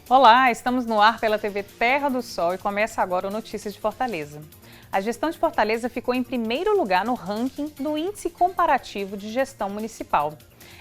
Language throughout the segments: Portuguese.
Olá, estamos no ar pela TV Terra do Sol e começa agora o Notícias de Fortaleza. A gestão de Fortaleza ficou em primeiro lugar no ranking do Índice Comparativo de Gestão Municipal,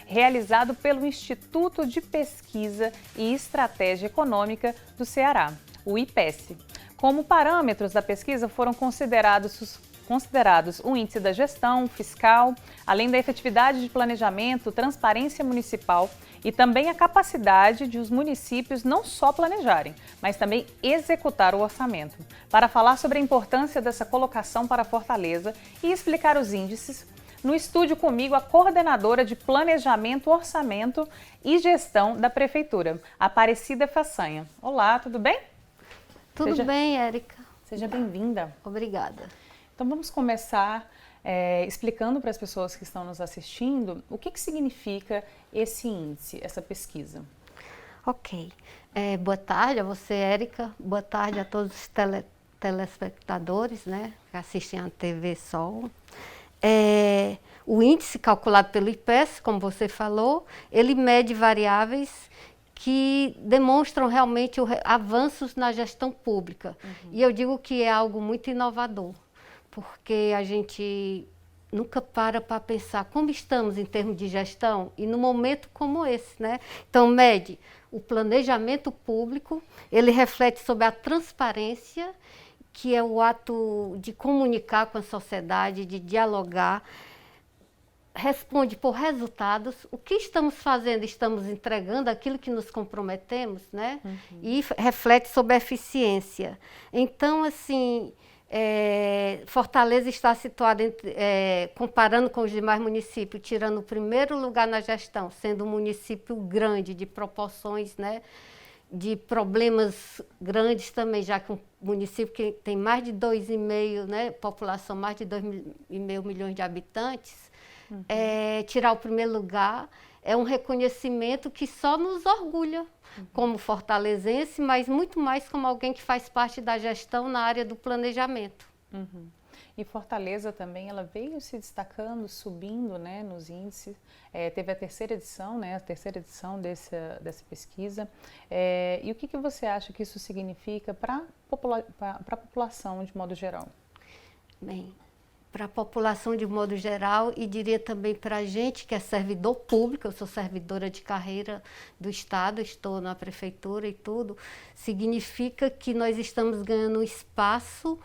realizado pelo Instituto de Pesquisa e Estratégia Econômica do Ceará, o IPESC. Como parâmetros da pesquisa foram considerados o índice da gestão fiscal, além da efetividade de planejamento, transparência municipal e também a capacidade de os municípios não só planejarem, mas também executar o orçamento. Para falar sobre a importância dessa colocação para Fortaleza e explicar os índices, no estúdio comigo a coordenadora de Planejamento, Orçamento e Gestão da Prefeitura, Aparecida Façanha. Olá, tudo bem? Tudo bem, Érica. Seja bem-vinda. Obrigada. Então vamos começar explicando para as pessoas que estão nos assistindo o que significa esse índice, essa pesquisa. Ok. Boa tarde a você, Érica. Boa tarde a todos os telespectadores, né, que assistem à TV Sol. O índice calculado pelo IPESC, como você falou, ele mede variáveis que demonstram realmente avanços na gestão pública. E eu digo que é algo muito inovador, porque a gente nunca para pensar como estamos em termos de gestão e num momento como esse, né? Então, mede o planejamento público, ele reflete sobre a transparência, que é o ato de comunicar com a sociedade, de dialogar, responde por resultados, o que estamos fazendo, estamos entregando aquilo que nos comprometemos, né? E reflete sobre a eficiência. Então, assim, Fortaleza está situada, comparando com os demais municípios, tirando o primeiro lugar na gestão, sendo um município grande, de proporções, né, de problemas grandes também, já que um município que tem mais de 2,5, né, população, mais de 2,5 milhões de habitantes, tirar o primeiro lugar é um reconhecimento que só nos orgulha como fortalezense, mas muito mais como alguém que faz parte da gestão na área do planejamento. E Fortaleza também, ela veio se destacando, subindo, né, nos índices. Teve a terceira edição, né, dessa pesquisa. E o que você acha que isso significa para a população de modo geral? Bem, para a população de modo geral e diria também para a gente que é servidor público, eu sou servidora de carreira do Estado, estou na prefeitura e tudo, significa que nós estamos ganhando um espaço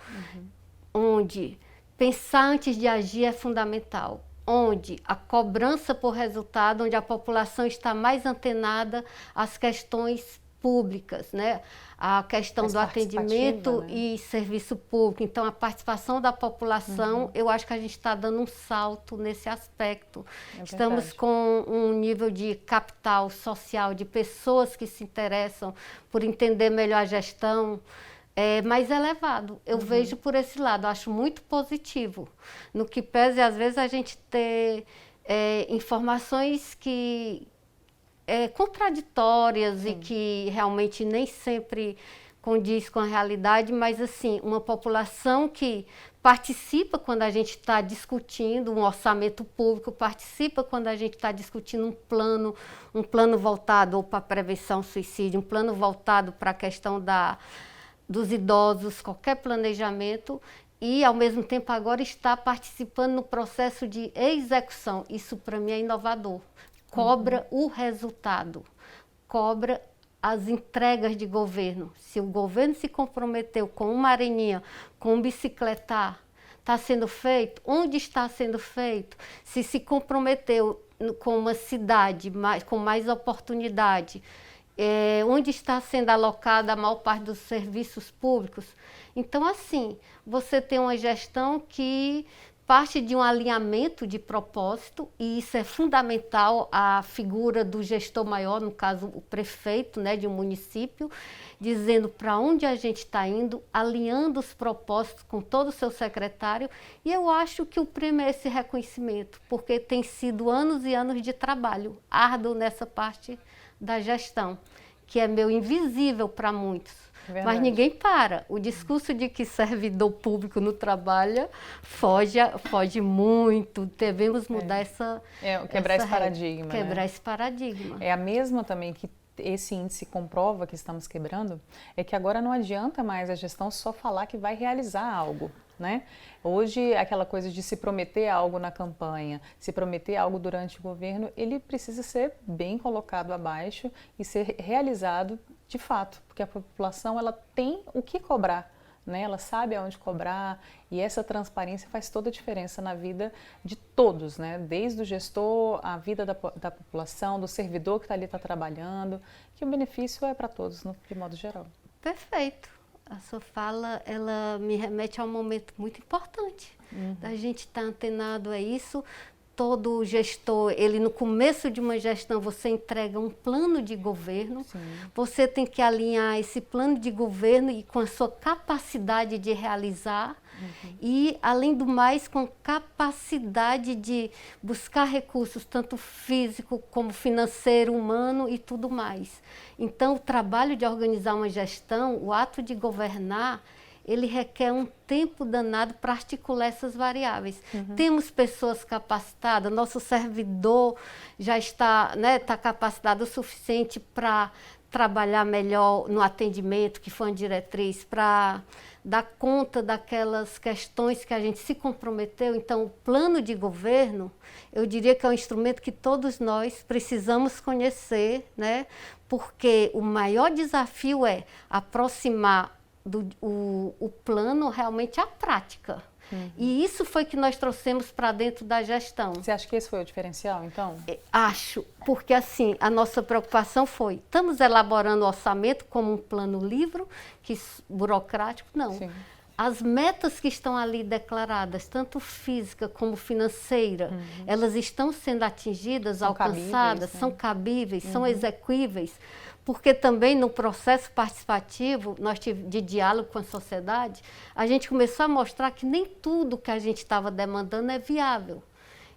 onde pensar antes de agir é fundamental, onde a cobrança por resultado, onde a população está mais antenada às questões públicas, né? A questão do atendimento, né, e serviço público. Então, a participação da população, eu acho que a gente está dando um salto nesse aspecto. Estamos com um nível de capital social, de pessoas que se interessam por entender melhor a gestão, mais elevado. Eu vejo por esse lado, acho muito positivo. No que pese, às vezes, a gente ter informações que contraditórias e que realmente nem sempre condiz com a realidade, mas assim, uma população que participa quando a gente está discutindo um orçamento público, participa quando a gente está discutindo um plano voltado ou para a prevenção ao suicídio, um plano voltado para a questão dos idosos, qualquer planejamento, e ao mesmo tempo agora está participando no processo de execução. Isso para mim é inovador. Cobra o resultado, cobra as entregas de governo. Se o governo se comprometeu com uma areninha, com um bicicletar, está sendo feito? Onde está sendo feito? Se comprometeu com uma cidade com mais oportunidade, onde está sendo alocada a maior parte dos serviços públicos? Então, assim, você tem uma gestão que parte de um alinhamento de propósito, e isso é fundamental, a figura do gestor maior, no caso o prefeito, né, de um município, dizendo para onde a gente está indo, alinhando os propósitos com todo o seu secretário, e eu acho que o prêmio é esse reconhecimento, porque tem sido anos e anos de trabalho árduo nessa parte da gestão, que é meio invisível para muitos. Verdade. Mas ninguém para. O discurso de que servidor público não trabalha foge muito. Devemos mudar quebrar esse paradigma. Quebrar esse paradigma. É a mesma também que esse índice comprova que estamos quebrando, é que agora não adianta mais a gestão só falar que vai realizar algo, né? Hoje, aquela coisa de se prometer algo na campanha, se prometer algo durante o governo, ele precisa ser bem colocado abaixo e ser realizado de fato, porque a população ela tem o que cobrar, né? Ela sabe aonde cobrar e essa transparência faz toda a diferença na vida de todos, né? Desde o gestor, a vida da população, do servidor que está trabalhando, que o benefício é para todos, de modo geral. Perfeito. A sua fala, ela me remete a um momento muito importante. A gente está antenado a isso. Todo gestor, ele no começo de uma gestão, você entrega um plano de governo. Sim. Você tem que alinhar esse plano de governo e com a sua capacidade de realizar. E, além do mais, com capacidade de buscar recursos, tanto físico como financeiro, humano e tudo mais. Então, o trabalho de organizar uma gestão, o ato de governar, ele requer um tempo danado para articular essas variáveis. Temos pessoas capacitadas, nosso servidor já está, né, está capacitado o suficiente para trabalhar melhor no atendimento, que foi uma diretriz, para dar conta daquelas questões que a gente se comprometeu. Então, o plano de governo, eu diria que é um instrumento que todos nós precisamos conhecer, né? Porque o maior desafio é aproximar o plano realmente à prática. E isso foi que nós trouxemos para dentro da gestão. Você acha que esse foi o diferencial, então? Acho, porque assim, a nossa preocupação foi, estamos elaborando o orçamento como um plano livre, burocrático, não. Sim. As metas que estão ali declaradas, tanto física como financeira, elas estão sendo atingidas, são alcançadas, cabíveis, né? São cabíveis, são exequíveis. Porque também no processo participativo, de diálogo com a sociedade, a gente começou a mostrar que nem tudo que a gente estava demandando é viável.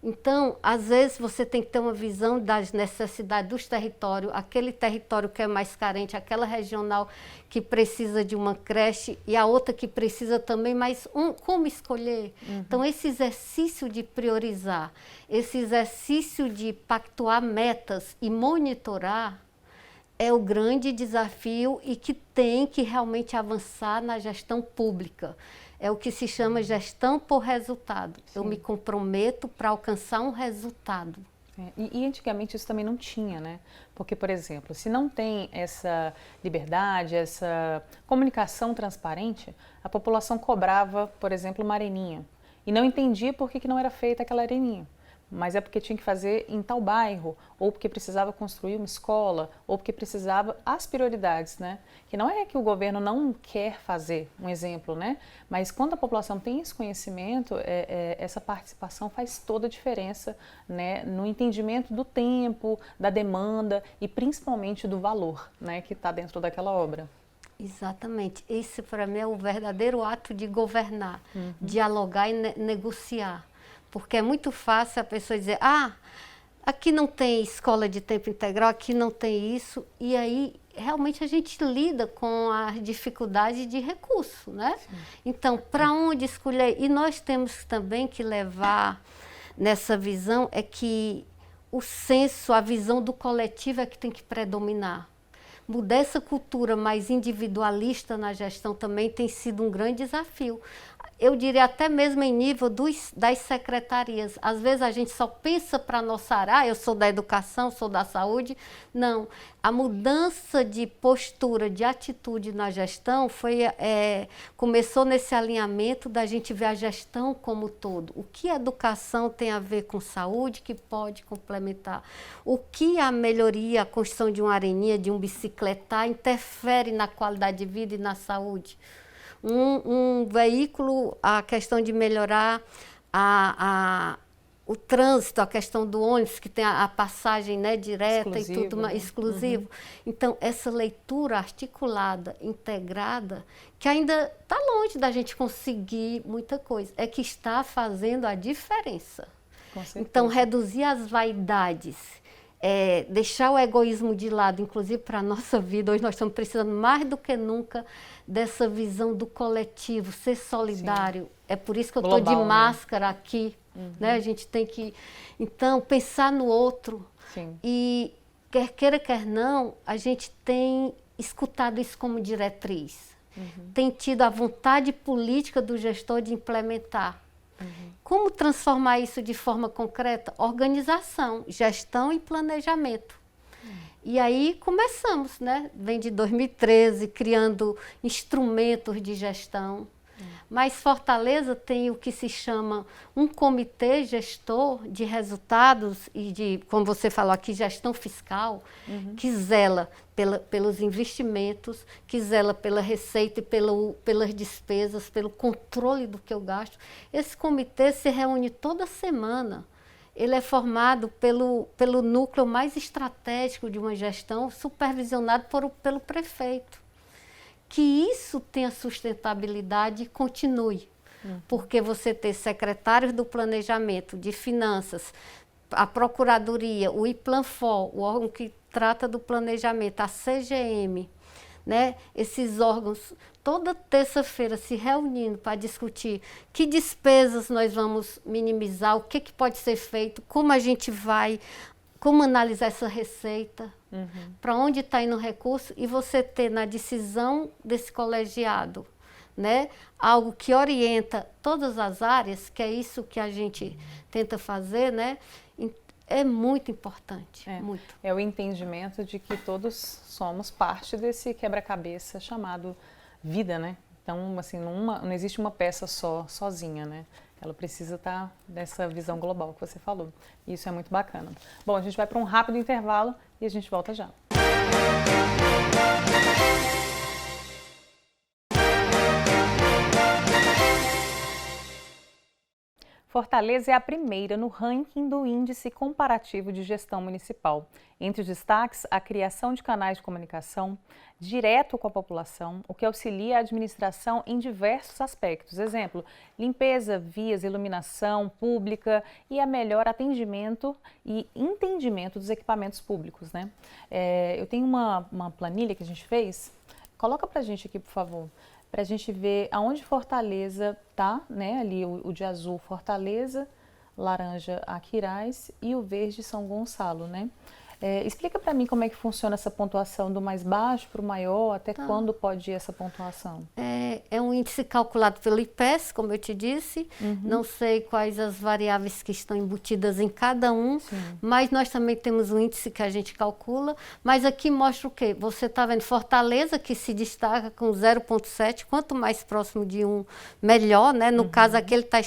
Então, às vezes, você tem que ter uma visão das necessidades dos territórios, aquele território que é mais carente, aquela regional que precisa de uma creche e a outra que precisa também, mas como escolher? Então, esse exercício de priorizar, esse exercício de pactuar metas e monitorar, é o grande desafio e que tem que realmente avançar na gestão pública. É o que se chama gestão por resultado. Sim. Eu me comprometo para alcançar um resultado. E antigamente isso também não tinha, né? Porque, por exemplo, se não tem essa liberdade, essa comunicação transparente, a população cobrava, por exemplo, uma areninha e não entendia por que não era feita aquela areninha. Mas é porque tinha que fazer em tal bairro, ou porque precisava construir uma escola, ou porque precisava as prioridades, né? Que não é que o governo não quer fazer, um exemplo, né? Mas quando a população tem esse conhecimento, essa participação faz toda a diferença, né? No entendimento do tempo, da demanda e principalmente do valor, né? Que está dentro daquela obra. Exatamente. Esse, para mim, é o verdadeiro ato de governar, dialogar e negociar. Porque é muito fácil a pessoa dizer, aqui não tem escola de tempo integral, aqui não tem isso. E aí, realmente, a gente lida com a dificuldade de recurso, né? Sim. Então, para onde escolher? E nós temos também que levar nessa visão, é que o senso, a visão do coletivo é que tem que predominar. Mudar essa cultura mais individualista na gestão também tem sido um grande desafio. Eu diria até mesmo em nível das secretarias. Às vezes a gente só pensa para a nossa área, eu sou da educação, sou da saúde. Não, a mudança de postura, de atitude na gestão começou nesse alinhamento da gente ver a gestão como todo. O que a educação tem a ver com saúde que pode complementar? O que a melhoria, a construção de uma areninha, de um bicicletar interfere na qualidade de vida e na saúde? Um veículo, a questão de melhorar o trânsito, a questão do ônibus, que tem a passagem, né, direta exclusivo, e tudo mais, exclusivo. Então, essa leitura articulada, integrada, que ainda está longe da gente conseguir muita coisa, é que está fazendo a diferença. Então, reduzir as vaidades, deixar o egoísmo de lado, inclusive para a nossa vida. Hoje nós estamos precisando mais do que nunca dessa visão do coletivo, ser solidário. Sim. É por isso que eu estou de máscara, né? Aqui. Né? A gente tem que, então, pensar no outro. Sim. E quer queira, quer não, a gente tem escutado isso como diretriz. Tem tido a vontade política do gestor de implementar. Como transformar isso de forma concreta? Organização, gestão e planejamento. E aí começamos, né? Vem de 2013, criando instrumentos de gestão. Mas Fortaleza tem o que se chama um comitê gestor de resultados e de, como você falou aqui, gestão fiscal, que zela pelos investimentos, que zela pela receita e pelas despesas, pelo controle do que eu gasto. Esse comitê se reúne toda semana. Ele é formado pelo núcleo mais estratégico de uma gestão, supervisionado pelo prefeito. Que isso tenha sustentabilidade e continue. Porque você ter secretários do planejamento, de finanças, a Procuradoria, o IPLANFOL, o órgão que trata do planejamento, a CGM, né? Esses órgãos, toda terça-feira se reunindo para discutir que despesas nós vamos minimizar, o que pode ser feito, como a gente vai, como analisar essa receita, para onde está indo o recurso, e você ter na decisão desse colegiado, né, algo que orienta todas as áreas, que é isso que a gente tenta fazer, né, é muito importante. Muito. É o entendimento de que todos somos parte desse quebra-cabeça chamado vida, né? Então, assim, não existe uma peça sozinha, né? Ela precisa estar nessa visão global que você falou. E isso é muito bacana. Bom, a gente vai para um rápido intervalo e a gente volta já. Fortaleza é a primeira no ranking do Índice Comparativo de Gestão Municipal. Entre os destaques, a criação de canais de comunicação direto com a população, o que auxilia a administração em diversos aspectos. Exemplo, limpeza, vias, iluminação pública e a melhor atendimento e entendimento dos equipamentos públicos, né? Eu tenho uma planilha que a gente fez. Coloca pra gente aqui, por favor, para a gente ver aonde Fortaleza tá, né? Ali o de azul Fortaleza, laranja Aquiraz e o verde São Gonçalo, né? Explica para mim como é que funciona essa pontuação do mais baixo para o maior, até quando pode ir essa pontuação? É um índice calculado pelo IPES, como eu te disse. Não sei quais as variáveis que estão embutidas em cada um, mas nós também temos um índice que a gente calcula. Mas aqui mostra o quê? Você está vendo Fortaleza, que se destaca com 0,7, quanto mais próximo de 1, melhor, né? No caso aqui ele está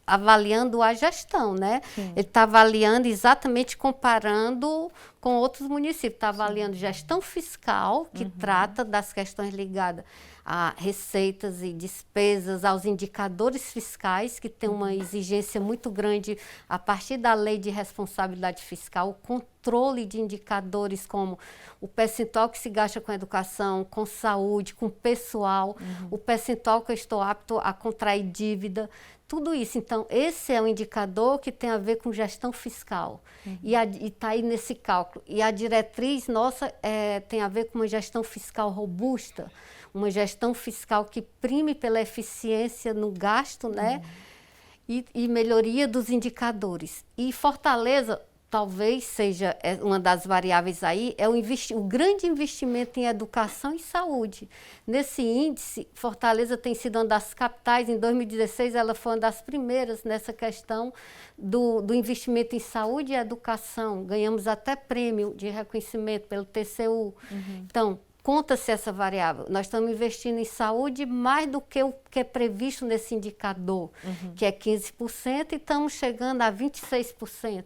avaliando a gestão, né? Ele está avaliando exatamente comparando com outros municípios. Está avaliando gestão fiscal, que trata das questões ligadas a receitas e despesas, aos indicadores fiscais, que tem uma exigência muito grande a partir da lei de responsabilidade fiscal, o controle de indicadores como o percentual que se gasta com educação, com saúde, com pessoal, o percentual que eu estou apto a contrair dívida, tudo isso. Então, esse é um indicador que tem a ver com gestão fiscal. E está aí nesse cálculo. E a diretriz nossa tem a ver com uma gestão fiscal robusta, uma gestão fiscal que prime pela eficiência no gasto, né? E melhoria dos indicadores. E Fortaleza, talvez seja uma das variáveis aí, é o grande investimento em educação e saúde. Nesse índice, Fortaleza tem sido uma das capitais. Em 2016, ela foi uma das primeiras nessa questão do investimento em saúde e educação. Ganhamos até prêmio de reconhecimento pelo TCU. Então, conta-se essa variável. Nós estamos investindo em saúde mais do que o que é previsto nesse indicador, que é 15%, e estamos chegando a 26%.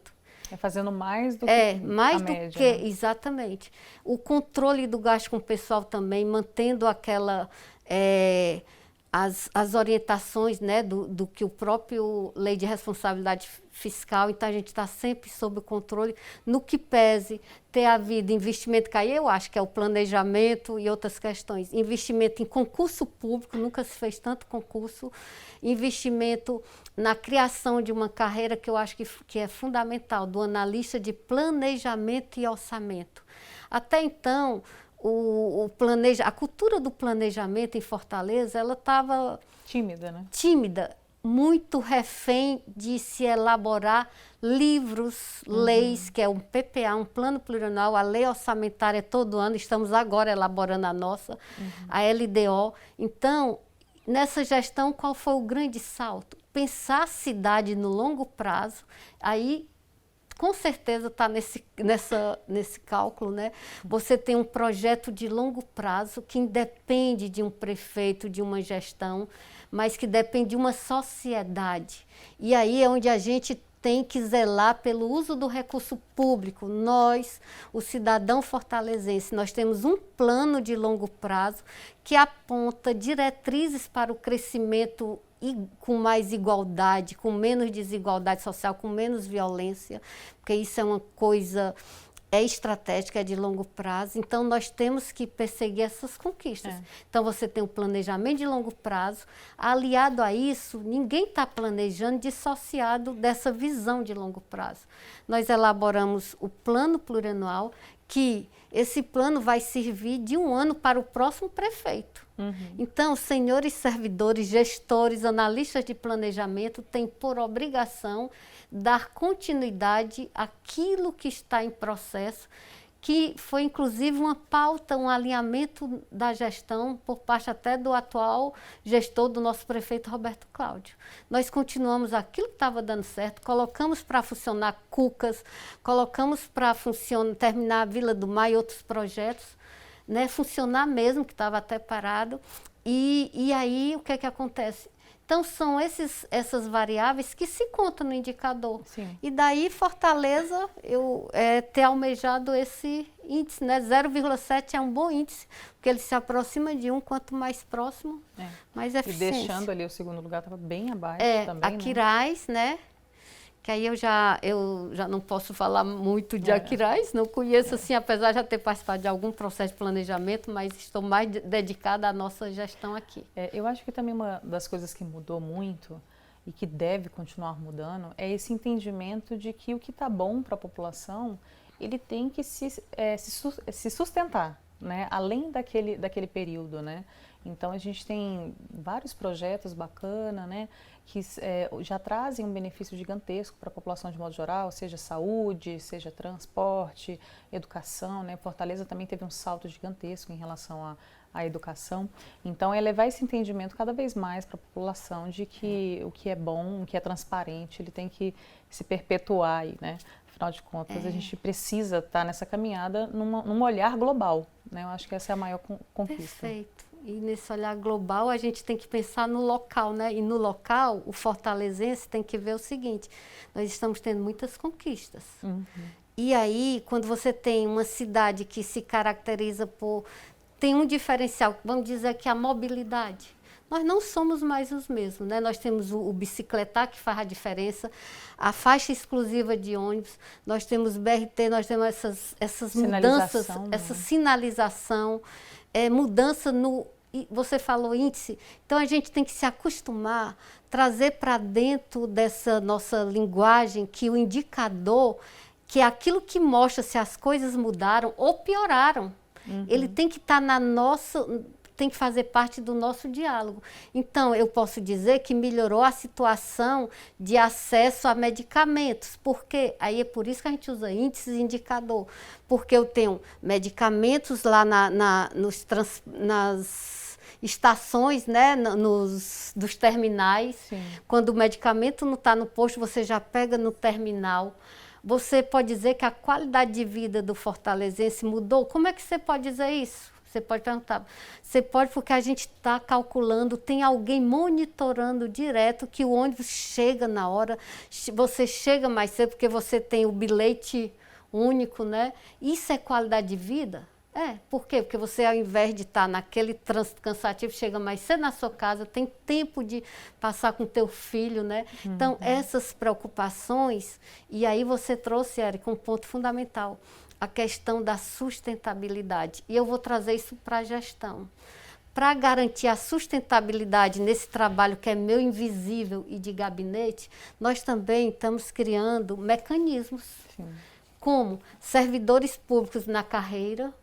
Fazendo mais do que mais a do média, que, né? Exatamente. O controle do gasto com o pessoal também, mantendo aquela... As orientações, né, do que o próprio Lei de Responsabilidade Fiscal. Então, a gente está sempre sob o controle. No que pese ter havido investimento, que aí eu acho que é o planejamento e outras questões. Investimento em concurso público, nunca se fez tanto concurso. Investimento na criação de uma carreira que eu acho que é fundamental, do analista de planejamento e orçamento. Até então, a cultura do planejamento em Fortaleza, ela estava tímida, né? Tímida. muito refém de se elaborar livros, leis, que é um PPA, um plano plurianual, a lei orçamentária todo ano, estamos agora elaborando a nossa, a LDO. Então, nessa gestão, qual foi o grande salto? Pensar a cidade no longo prazo, aí com certeza está nesse cálculo, né? Você tem um projeto de longo prazo que independe de um prefeito, de uma gestão, mas que depende de uma sociedade. E aí é onde a gente tem que zelar pelo uso do recurso público. Nós, o cidadão fortalezense, nós temos um plano de longo prazo que aponta diretrizes para o crescimento com mais igualdade, com menos desigualdade social, com menos violência, porque isso é uma coisa estratégica, é de longo prazo. Então, nós temos que perseguir essas conquistas. Então, você tem o planejamento de longo prazo. Aliado a isso, ninguém está planejando dissociado dessa visão de longo prazo. Nós elaboramos o plano plurianual, que esse plano vai servir de um ano para o próximo prefeito. Então, senhores servidores, gestores, analistas de planejamento têm por obrigação dar continuidade àquilo que está em processo, que foi inclusive uma pauta, um alinhamento da gestão por parte até do atual gestor, do nosso prefeito Roberto Cláudio. Nós continuamos aquilo que estava dando certo, colocamos para funcionar Cucas, colocamos para terminar a Vila do Mar e outros projetos, né, funcionar mesmo, que estava até parado. E aí, o que é que acontece? Então, são essas variáveis que se contam no indicador. Sim. E daí, Fortaleza, ter almejado esse índice, né? 0,7 é um bom índice, porque ele se aproxima de 1, quanto mais próximo, mais eficiente. E deixando ali o segundo lugar, estava bem abaixo também, a Quirais, né? Que aí eu já não posso falar muito de Aquiraz, não conheço assim, apesar de já ter participado de algum processo de planejamento, mas estou mais dedicada à nossa gestão aqui. Eu acho que também uma das coisas que mudou muito e que deve continuar mudando é esse entendimento de que o que está bom para a população, ele tem que se sustentar, né? Além daquele período, né? Então, a gente tem vários projetos bacanas, né, que já trazem um benefício gigantesco para a população de modo geral, seja saúde, seja transporte, educação, né? Fortaleza também teve um salto gigantesco em relação à educação. Então, é levar esse entendimento cada vez mais para a população de que o que é bom, o que é transparente, ele tem que se perpetuar aí, né? Afinal de contas, a gente precisa estar nessa caminhada num olhar global, né? Eu acho que essa é a maior conquista. Perfeito. E nesse olhar global, a gente tem que pensar no local, né? E no local, o fortalezense tem que ver o seguinte: nós estamos tendo muitas conquistas. E aí, quando você tem uma cidade que se caracteriza tem um diferencial, vamos dizer que é a mobilidade. Nós não somos mais os mesmos, né? Nós temos o bicicletar, que faz a diferença, a faixa exclusiva de ônibus, nós temos BRT, nós temos essas mudanças, essa sinalização, mudança você falou índice, então a gente tem que se acostumar, trazer para dentro dessa nossa linguagem que o indicador, que é aquilo que mostra se as coisas mudaram ou pioraram. Ele tem que estar tem que fazer parte do nosso diálogo. Então, eu posso dizer que melhorou a situação de acesso a medicamentos, porque aí é por isso que a gente usa índices e indicador, porque eu tenho medicamentos lá nas estações, né, dos terminais. Sim. Quando o medicamento não está no posto, você já pega no terminal. Você pode dizer que a qualidade de vida do fortalezense mudou? Como é que você pode dizer isso? Você pode perguntar. Você pode, porque a gente está calculando, tem alguém monitorando direto que o ônibus chega na hora, você chega mais cedo porque você tem o bilhete único, né? Isso é qualidade de vida? Por quê? Porque você, ao invés de estar naquele trânsito cansativo, chega mais cedo na sua casa, tem tempo de passar com o teu filho, né? Então, essas preocupações, e aí você trouxe, Érica, um ponto fundamental, a questão da sustentabilidade. E eu vou trazer isso para a gestão. Para garantir a sustentabilidade nesse trabalho que é meu invisível e de gabinete, nós também estamos criando mecanismos, como servidores públicos na carreira,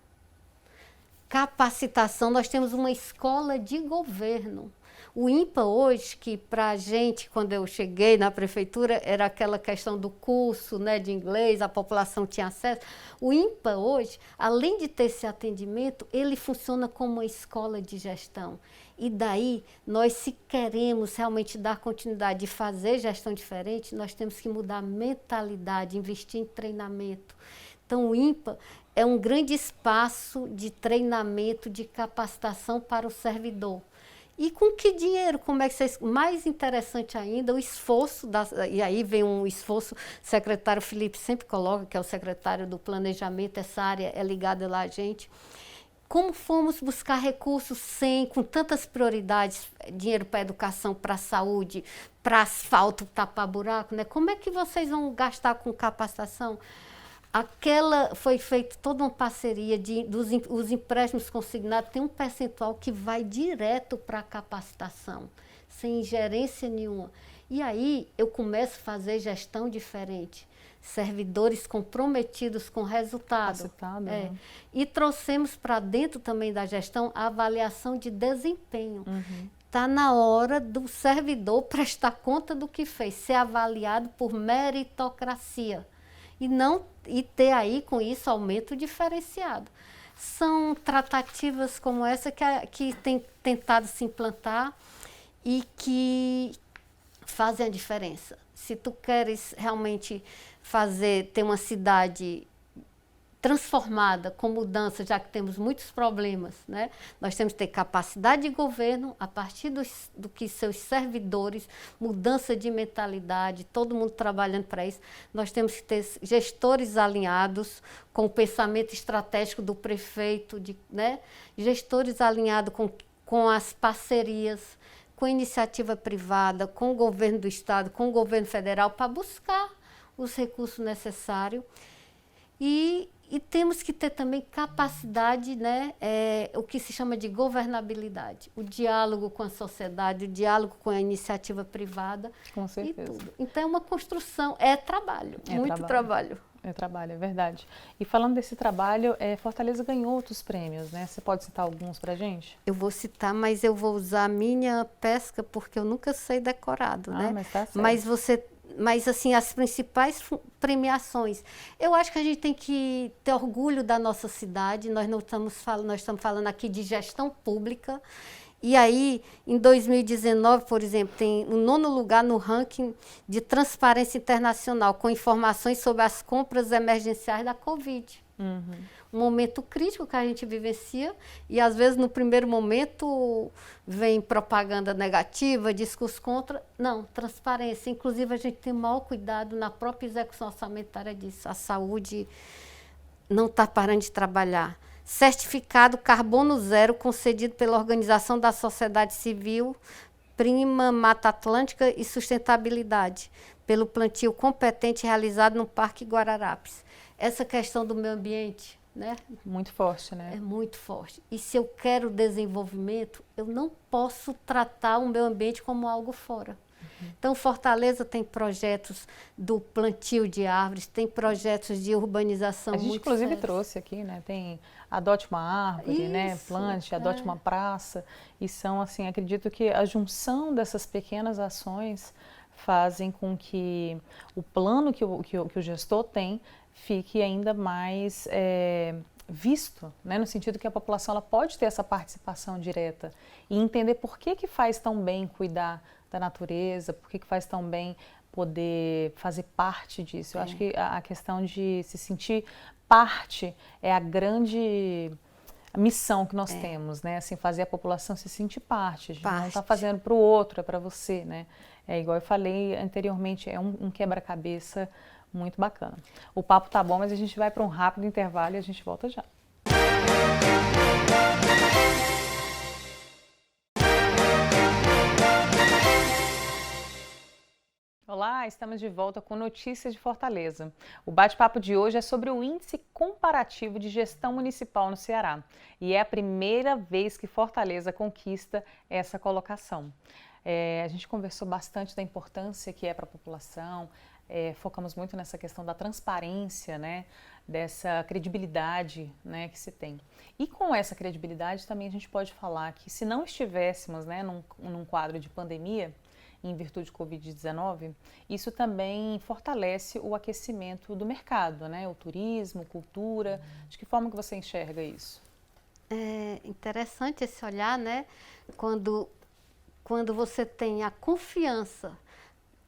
capacitação. Nós temos uma escola de governo. O INPA hoje, que para a gente, quando eu cheguei na prefeitura, era aquela questão do curso, né, de inglês, a população tinha acesso. O INPA hoje, além de ter esse atendimento, ele funciona como uma escola de gestão. E daí, nós, se queremos realmente dar continuidade e fazer gestão diferente, nós temos que mudar a mentalidade, investir em treinamento. Então, o INPA é um grande espaço de treinamento, de capacitação para o servidor. E com que dinheiro? Como é que vocês... Mais interessante ainda, o esforço, e aí vem um esforço, o secretário Felipe sempre coloca, que é o secretário do planejamento, essa área é ligada lá a gente. Como fomos buscar recursos com tantas prioridades, dinheiro para educação, para saúde, para asfalto, tapar buraco, né? Como é que vocês vão gastar com capacitação? Foi feita toda uma parceria, os empréstimos consignados, tem um percentual que vai direto para a capacitação, sem ingerência nenhuma. E aí eu começo a fazer gestão diferente, servidores comprometidos com resultado. Né? E trouxemos para dentro também da gestão a avaliação de desempenho. Está na hora do servidor prestar conta do que fez, ser avaliado por meritocracia. E ter aí, com isso, aumento diferenciado. São tratativas como essa que tem tentado se implantar e que fazem a diferença. Se tu queres realmente ter uma cidade transformada, com mudança, já que temos muitos problemas, né? Nós temos que ter capacidade de governo, a partir do que seus servidores, mudança de mentalidade, todo mundo trabalhando para isso. Nós temos que ter gestores alinhados com o pensamento estratégico do prefeito, né? Gestores alinhados com as parcerias, com a iniciativa privada, com o governo do estado, com o governo federal, para buscar os recursos necessários. E temos que ter também capacidade, né, o que se chama de governabilidade, o diálogo com a sociedade, o diálogo com a iniciativa privada. Com certeza. E tudo. Então é uma construção, é trabalho, muito trabalho. É trabalho, é verdade. E falando desse trabalho, Fortaleza ganhou outros prêmios, né? Você pode citar alguns pra gente? Eu vou citar, mas eu vou usar a minha pesca porque eu nunca sei decorado, né? Mas tá certo. Mas assim, as principais premiações, eu acho que a gente tem que ter orgulho da nossa cidade. Nós estamos falando aqui de gestão pública. E aí, em 2019, por exemplo, tem o 9º lugar no ranking de transparência internacional, com informações sobre as compras emergenciais da Covid. Um momento crítico que a gente vivencia, e às vezes no primeiro momento vem propaganda negativa, discurso contra. Não, transparência. Inclusive a gente tem maior cuidado na própria execução orçamentária disso. A saúde não está parando de trabalhar. Certificado Carbono Zero concedido pela Organização da Sociedade Civil, Prima Mata Atlântica e Sustentabilidade, pelo plantio competente realizado no Parque Guararapes. Essa questão do meio ambiente, né? Muito forte, né? É muito forte. E se eu quero desenvolvimento, eu não posso tratar o meio ambiente como algo fora. Então, Fortaleza tem projetos do plantio de árvores, tem projetos de urbanização muito A gente, inclusive, sérios. trouxe aqui, né? Tem Adote uma Árvore, né? Plante, Adote uma Praça. E são, assim, acredito que a junção dessas pequenas ações fazem com que o plano que o gestor tem fique ainda mais visto, né? No sentido que a população ela pode ter essa participação direta e entender por que faz tão bem cuidar da natureza, por que faz tão bem poder fazer parte disso. Eu acho que a questão de se sentir parte é a grande missão que nós temos, né? Assim, fazer a população se sentir parte. A gente não está fazendo para o outro, é para você, né? É igual eu falei anteriormente, é um quebra-cabeça muito bacana. O papo tá bom, mas a gente vai para um rápido intervalo e a gente volta já. Olá, estamos de volta com notícias de Fortaleza. O bate-papo de hoje é sobre o Índice Comparativo de Gestão Municipal no Ceará. E é a primeira vez que Fortaleza conquista essa colocação. A gente conversou bastante da importância que é para a população, focamos muito nessa questão da transparência, né, dessa credibilidade, né, que se tem. E com essa credibilidade também a gente pode falar que se não estivéssemos, né, num quadro de pandemia, em virtude do Covid-19, isso também fortalece o aquecimento do mercado, né, o turismo, cultura. De que forma que você enxerga isso? É interessante esse olhar, né, quando você tem a confiança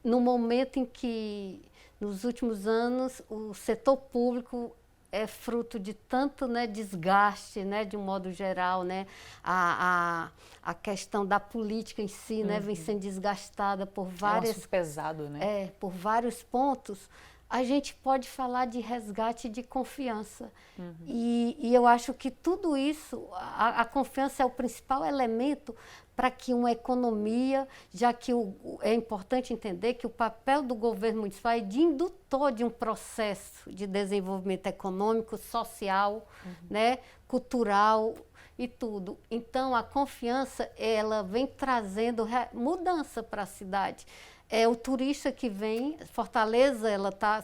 no momento em que, nos últimos anos, o setor público é fruto de tanto, né, desgaste, né, de um modo geral, né, a questão da política em si, né, vem sendo desgastada por várias... É um assunto pesado, né? por vários pontos. A gente pode falar de resgate de confiança. E eu acho que tudo isso, a confiança é o principal elemento para que uma economia, já que é importante entender que o papel do governo municipal é de indutor de um processo de desenvolvimento econômico, social, né, cultural e tudo. Então, a confiança, ela vem trazendo mudança para a cidade. É o turista que vem, Fortaleza, ela está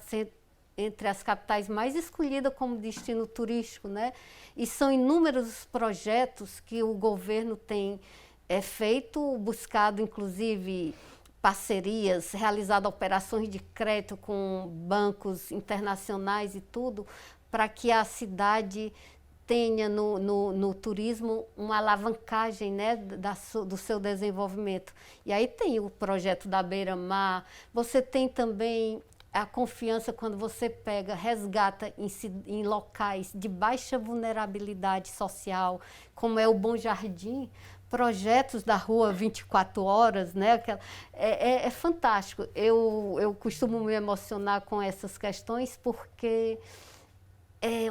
entre as capitais mais escolhidas como destino turístico, né? E são inúmeros os projetos que o governo tem feito, buscado inclusive parcerias, realizado operações de crédito com bancos internacionais e tudo, para que a cidade tenha no turismo uma alavancagem, né, do seu desenvolvimento. E aí tem o projeto da Beira-Mar, você tem também a confiança quando você resgata em locais de baixa vulnerabilidade social, como é o Bom Jardim, projetos da rua 24 horas, né? É fantástico. Eu costumo me emocionar com essas questões porque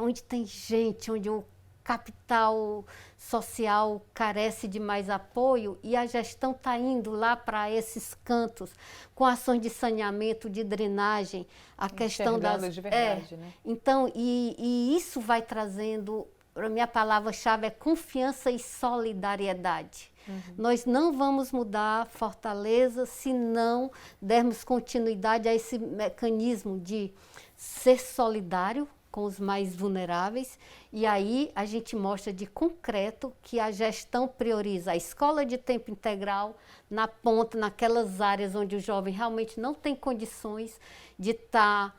onde tem gente, onde o capital social carece de mais apoio e a gestão está indo lá para esses cantos com ações de saneamento, de drenagem, a questão das... de verdade, né? Então, e isso vai trazendo, a minha palavra-chave é confiança e solidariedade. Nós não vamos mudar Fortaleza se não dermos continuidade a esse mecanismo de ser solidário com os mais vulneráveis, e aí a gente mostra de concreto que a gestão prioriza a escola de tempo integral na ponta, naquelas áreas onde o jovem realmente não tem condições de estar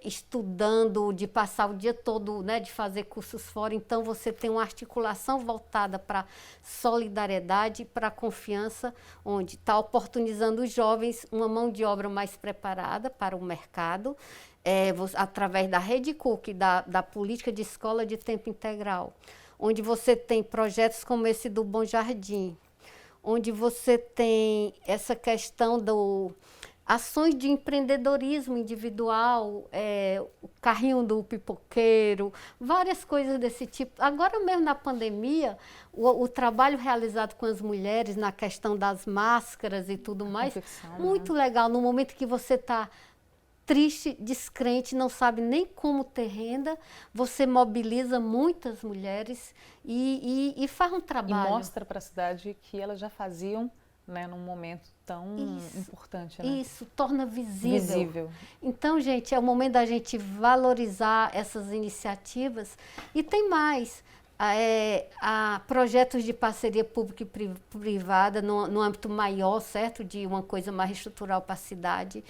estudando, de passar o dia todo, né, de fazer cursos fora. Então você tem uma articulação voltada para solidariedade, para confiança, onde está oportunizando os jovens uma mão de obra mais preparada para o mercado, através da Rede Cook, da política de escola de tempo integral, onde você tem projetos como esse do Bom Jardim, onde você tem essa questão ações de empreendedorismo individual, o carrinho do pipoqueiro, várias coisas desse tipo. Agora mesmo na pandemia, o trabalho realizado com as mulheres na questão das máscaras e tudo mais, muito legal, no momento que você está triste, descrente, não sabe nem como ter renda, você mobiliza muitas mulheres e faz um trabalho. E mostra para a cidade que elas já faziam, né, num momento tão importante, né? Isso, torna visível. Então, gente, é o momento da gente valorizar essas iniciativas. E tem mais. Há projetos de parceria pública e privada no âmbito maior, certo? De uma coisa mais estrutural para a cidade.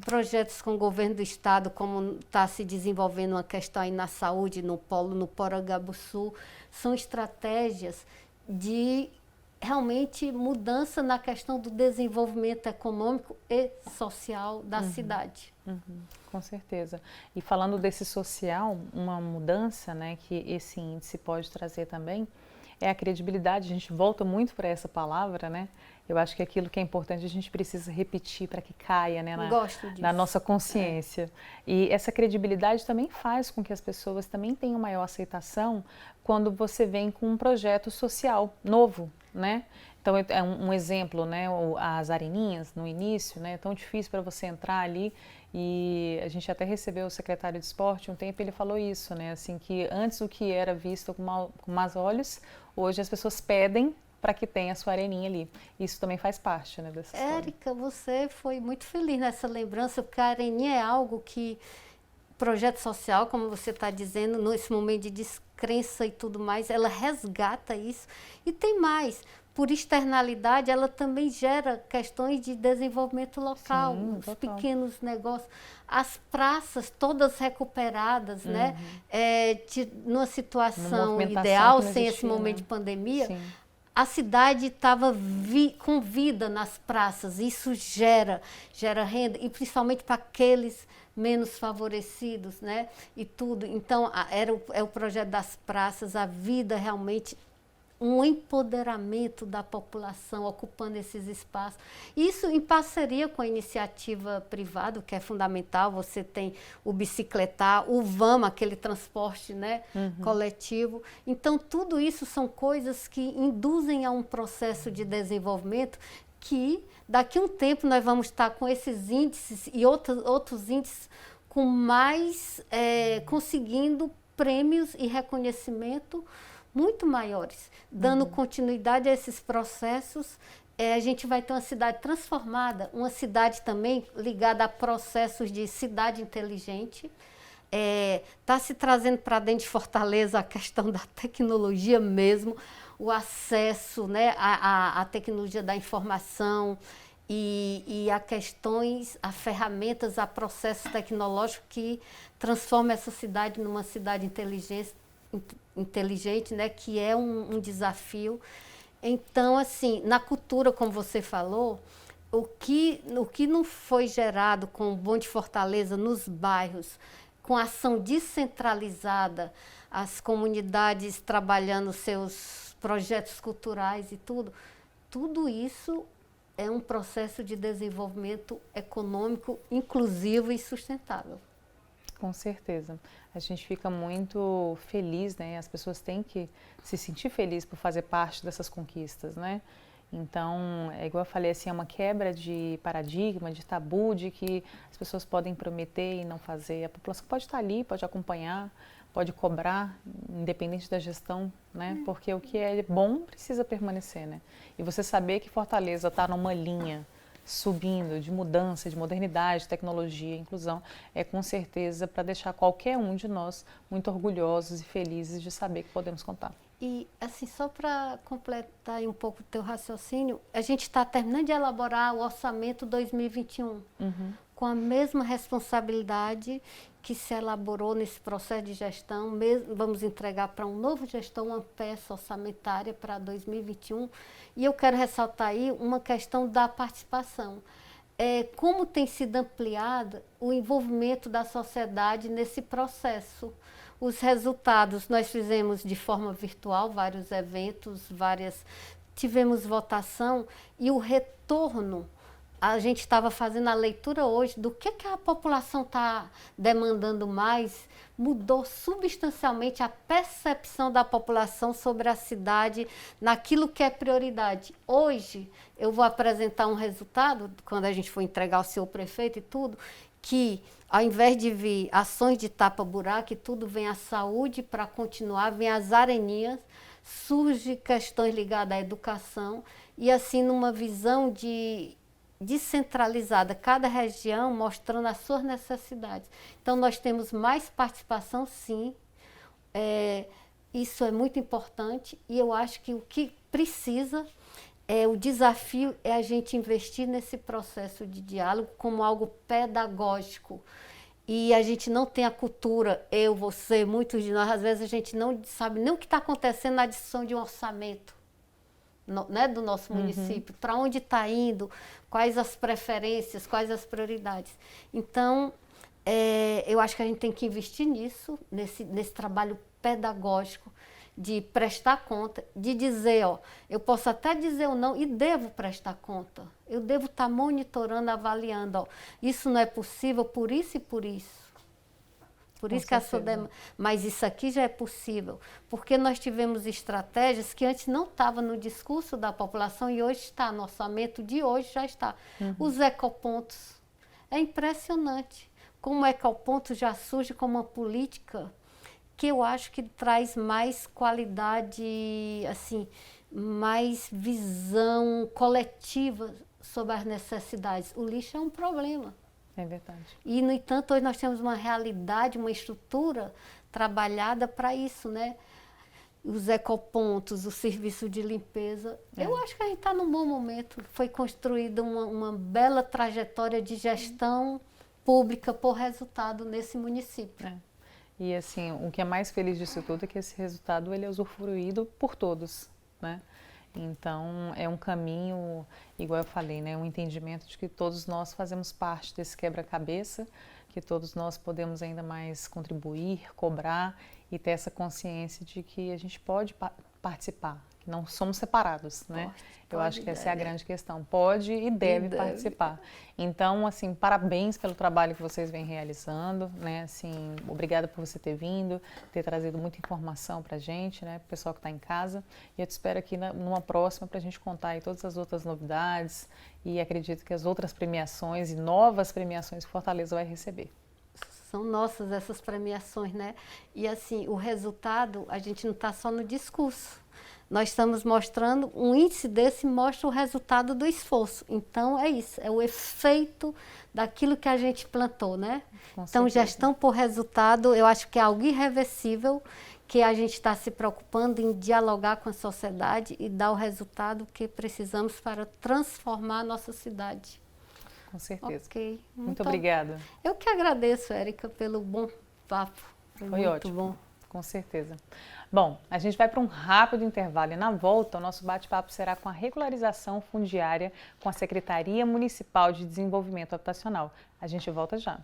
Projetos com o governo do estado, como está se desenvolvendo uma questão aí na saúde, no Porangabuçu. São estratégias de realmente mudança na questão do desenvolvimento econômico e social da cidade. Com certeza. E falando desse social, uma mudança, né, que esse índice pode trazer também é a credibilidade. A gente volta muito para essa palavra, né? Eu acho que aquilo que é importante a gente precisa repetir para que caia, né, na nossa consciência. E essa credibilidade também faz com que as pessoas também tenham maior aceitação quando você vem com um projeto social novo, né? Então, é um exemplo, né, as areninhas no início, né, é tão difícil para você entrar ali, e a gente até recebeu o secretário de esporte um tempo, ele falou isso, né, assim, que antes o que era visto com maus olhos, hoje as pessoas pedem para que tenha a sua areninha ali. Isso também faz parte, né, dessa história. Érica, você foi muito feliz nessa lembrança, porque a areninha é algo que, projeto social, como você está dizendo, nesse momento de descrença e tudo mais, ela resgata isso. E tem mais, por externalidade, ela também gera questões de desenvolvimento local, Sim, os total. pequenos negócios, as praças todas recuperadas, né? Numa situação movimentação ideal, que não sem esse existia, momento né? de pandemia, Sim. a cidade estava com vida nas praças. Isso gera renda, e principalmente para aqueles menos favorecidos, né? E tudo. Então, é o projeto das praças, a vida realmente, um empoderamento da população ocupando esses espaços. Isso em parceria com a iniciativa privada, que é fundamental. Você tem o bicicletar, o VAMA, aquele transporte, né, coletivo. Então, tudo isso são coisas que induzem a um processo de desenvolvimento que, daqui a um tempo, nós vamos estar com esses índices e outros índices com mais, conseguindo prêmios e reconhecimento muito maiores, dando continuidade a esses processos. A gente vai ter uma cidade transformada, uma cidade também ligada a processos de cidade inteligente. Está se trazendo para dentro de Fortaleza a questão da tecnologia mesmo, o acesso, né, à tecnologia da informação e a questões, a ferramentas, a processos tecnológicos que transformam essa cidade numa cidade inteligente, né, que é um desafio. Então, assim, na cultura, como você falou, o que não foi gerado com o Bom de Fortaleza nos bairros, com ação descentralizada, as comunidades trabalhando seus projetos culturais e tudo isso é um processo de desenvolvimento econômico inclusivo e sustentável. Com certeza. A gente fica muito feliz, né? As pessoas têm que se sentir felizes por fazer parte dessas conquistas, né? Então, é igual eu falei, assim, é uma quebra de paradigma, de tabu, de que as pessoas podem prometer e não fazer. A população pode estar ali, pode acompanhar, pode cobrar, independente da gestão, né? Porque o que é bom precisa permanecer, né? E você saber que Fortaleza está numa linha subindo, de mudança, de modernidade, tecnologia, inclusão, é com certeza para deixar qualquer um de nós muito orgulhosos e felizes de saber que podemos contar. E, assim, só para completar aí um pouco o teu raciocínio, a gente está terminando de elaborar o orçamento 2021, com a mesma responsabilidade que se elaborou nesse processo de gestão. Vamos entregar para um novo gestor uma peça orçamentária para 2021. E eu quero ressaltar aí uma questão da participação. Como tem sido ampliado o envolvimento da sociedade nesse processo. Os resultados nós fizemos de forma virtual, vários eventos, tivemos votação, e o retorno, a gente estava fazendo a leitura hoje do que a população está demandando mais, mudou substancialmente a percepção da população sobre a cidade, naquilo que é prioridade. Hoje, eu vou apresentar um resultado, quando a gente for entregar ao seu prefeito e tudo, que ao invés de vir ações de tapa-buraco e tudo, vem a saúde para continuar, vem as areninhas, surge questões ligadas à educação, e assim numa visão descentralizada, cada região mostrando as suas necessidades. Então nós temos mais participação, sim, isso é muito importante, e eu acho que o que precisa, o desafio é a gente investir nesse processo de diálogo como algo pedagógico. E a gente não tem a cultura, eu, você, muitos de nós, às vezes a gente não sabe nem o que está acontecendo na discussão de um orçamento, né, do nosso município, para onde está indo, quais as preferências, quais as prioridades. Então, eu acho que a gente tem que investir nisso, nesse trabalho pedagógico, de prestar conta, de dizer, eu posso até dizer ou não, e devo prestar conta. Eu devo estar monitorando, avaliando, isso não é possível por isso e por isso. Por isso que a sua demanda, mas isso aqui já é possível, porque nós tivemos estratégias que antes não estavam no discurso da população e hoje está, no orçamento de hoje já está. Os ecopontos, é impressionante como o ecoponto já surge como uma política que eu acho que traz mais qualidade, assim, mais visão coletiva sobre as necessidades. O lixo é um problema. É verdade. E, no entanto, hoje nós temos uma realidade, uma estrutura trabalhada para isso, né? Os ecopontos, o serviço de limpeza. Eu acho que a gente está num bom momento. Foi construída uma bela trajetória de gestão pública por resultado nesse município. E assim, o que é mais feliz disso tudo é que esse resultado ele é usufruído por todos, né? Então, é um caminho, igual eu falei, né? Um entendimento de que todos nós fazemos parte desse quebra-cabeça, que todos nós podemos ainda mais contribuir, cobrar e ter essa consciência de que a gente pode participar, que não somos separados, né? Eu acho que essa é a grande questão. Pode e deve participar. Então, assim, parabéns pelo trabalho que vocês vêm realizando, né? Assim, obrigada por você ter vindo, ter trazido muita informação pra gente, né? Pro pessoal que está em casa. E eu te espero aqui numa próxima pra gente contar aí todas as outras novidades e acredito que as outras premiações e novas premiações que Fortaleza vai receber. São nossas essas premiações, né? E assim, o resultado, a gente não está só no discurso. Nós estamos mostrando, um índice desse mostra o resultado do esforço. Então, é isso, é o efeito daquilo que a gente plantou, né? Então, gestão por resultado, eu acho que é algo irreversível, que a gente está se preocupando em dialogar com a sociedade e dar o resultado que precisamos para transformar a nossa cidade. Com certeza. Ok. Muito obrigada. Eu que agradeço, Érica, pelo bom papo. Foi muito ótimo. Bom. Com certeza. Bom, a gente vai para um rápido intervalo e na volta o nosso bate-papo será com a regularização fundiária com a Secretaria Municipal de Desenvolvimento Habitacional. A gente volta já.